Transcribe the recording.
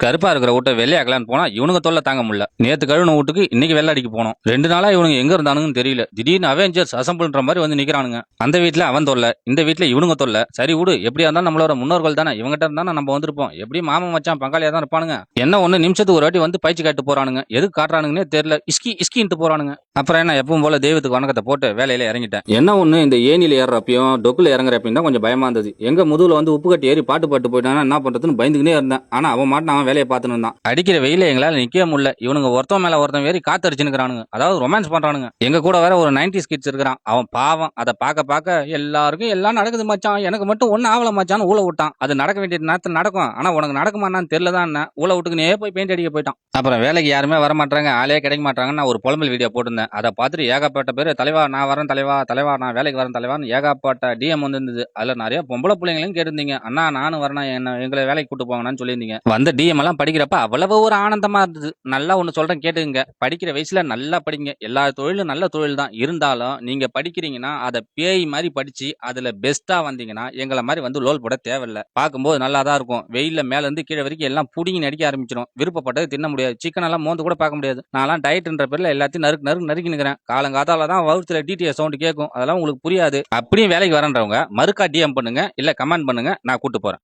கருப்பா இருக்கிற வீட்டை வெள்ளையாக்கலான்னு போனா இவனுங்க தொல்லை தாங்க முடியல. நேத்து கழுவுன வீட்டுக்கு இன்னைக்கு வெள்ளை அடிக்க போனோம். 2 நாளா இவனுங்க எங்க இருந்தானுங்கன்னு தெரியல. திடீர்னு அவெஞ்சர்ஸ் அசம்பிள்ன்ற மாதிரி வந்து நிக்கிறானுங்க. அந்த வீட்ல அவன் தொல்லை, இந்த வீட்ல இவனுங்க தொல்லை. சரி விடு, எப்படியா இருந்தாலும் நம்மளோட முன்னோர்கள் தானே, இவங்கிட்ட இருந்தா நம்ம வந்திருப்போம். எப்படி மாமன் மச்சான் பங்காளியா தான் இருப்பானுங்க. என்ன ஒண்ணு நிமிஷத்துக்கு ஒரு வாட்டி வந்து பயிற்சி காட்டு போறானுங்க. எதுக்கு காட்டுறானுங்கன்னே தெரியல. இஸ்கி இஸ்கின்ட்டு போறானுங்க. அப்புறம் என்ன, எப்பவும் போல தெய்வத்துக்கு வணக்கத்தை போட்டு வேலையில இறங்கிட்டேன். என்ன ஒண்ணு, இந்த ஏனில ஏறப்பையும் டொக்குல இறங்குறப்பையும் தான் கொஞ்சம் பயமா இருந்தது. எங்க முதுகுல வந்து உப்பு கட்டி ஏறி பாட்டு பாட்டு போயிட்டானா என்ன பண்றதுன்னு பயந்துக்கினே இருந்தேன். ஆனா அவன் மாட்டு அவன் வேலையை பார்த்துன்னு இருந்தான். அடிக்கிற வெயில எங்களால நிக்கவே முடியல. இவனுங்க ஒருத்தன் மேல ஒருத்தன் ஏறி காத்தடிச்சுக்கிறானுங்க. அதாவது ரொமான்ஸ் பண்றானுங்க. எங்க கூட வேற ஒரு 90s கிட்ஸ் இருக்கிறான். அவன் பாவம். அதை பார்க்க எல்லாருக்கும் எல்லாம் நடக்குது மச்சான், எனக்கு மட்டும் ஒன்னும் ஆவல மச்சான்னு ஊழ விட்டான். அது நடக்க வேண்டிய நேரத்தில் நடக்கும். ஆனா உனக்கு நடக்குமான்னு தெரியலதான். என்ன ஊழ விட்டுக்குனே போய் பெயிண்ட் அடிக்க போயிட்டான். அப்புறம் வேலைக்கு யாருமே வர மாட்டாங்க, ஆளே கிடைக்க மாட்டாங்கன்னு நான் ஒரு புலம்பல் வீடியோ போட்டிருந்தேன். அதை பார்த்துட்டு ஏகப்பட்ட பேர் தலைவா நான் வரேன், தலைவா நான் வேலைக்கு வரேன் தலைவான்னு ஏகப்பட்ட டிஎம் வந்து இருந்தது. அதுல நிறைய பொம்பளை பிள்ளைங்களும் கேட்டிருந்தீங்க, அண்ணா நானும் வரேன், என்ன எங்களை வேலைக்கு கூட்டு போங்கன்னு சொல்லியிருந்தீங்க. வந்த டிஎம் எல்லாம் படிக்கிறப்ப அவ்வளவு ஒரு ஆனந்தமா இருந்தது. நல்லா ஒண்ணு சொல்றேன் கேட்டுங்க. படிக்கிற வயசுல நல்லா படிங்க. எல்லா தொழிலும் நல்ல தொழில் தான். இருந்தாலும் நீங்க படிக்கிறீங்கன்னா அதை பேய் மாதிரி படிச்சு அதுல பெஸ்டா வந்தீங்கன்னா எங்களை மாதிரி வந்து லோல் போட தேவையில்லை. பார்க்கும்போது நல்லா தான் இருக்கும். வெயில்ல மேல இருந்து கீழே வரைக்கும் எல்லாம் புடிங்கி நடிக்க ஆரம்பிச்சிடும். விருப்பப்பட்டது தின்ன முடியாது. சிக்கன் எல்லாம் மோந்து கூட பார்க்க முடியாது. நான்லாம் டயட்ன்ற பேர்ல எல்லாத்தையும் நறுக்கி நிக்கிறேன். காலங்காத்தால தான் வகுத்துல டிடிஎஸ் சவுண்ட் கேட்கும். அதெல்லாம் உங்களுக்கு புரியாது. அப்படியும் வேலைக்கு வரன்றவங்க மறுக்கா டிஎம் பண்ணுங்க, இல்ல கமெண்ட் பண்ணுங்க, நான் கூட்டு போறேன்.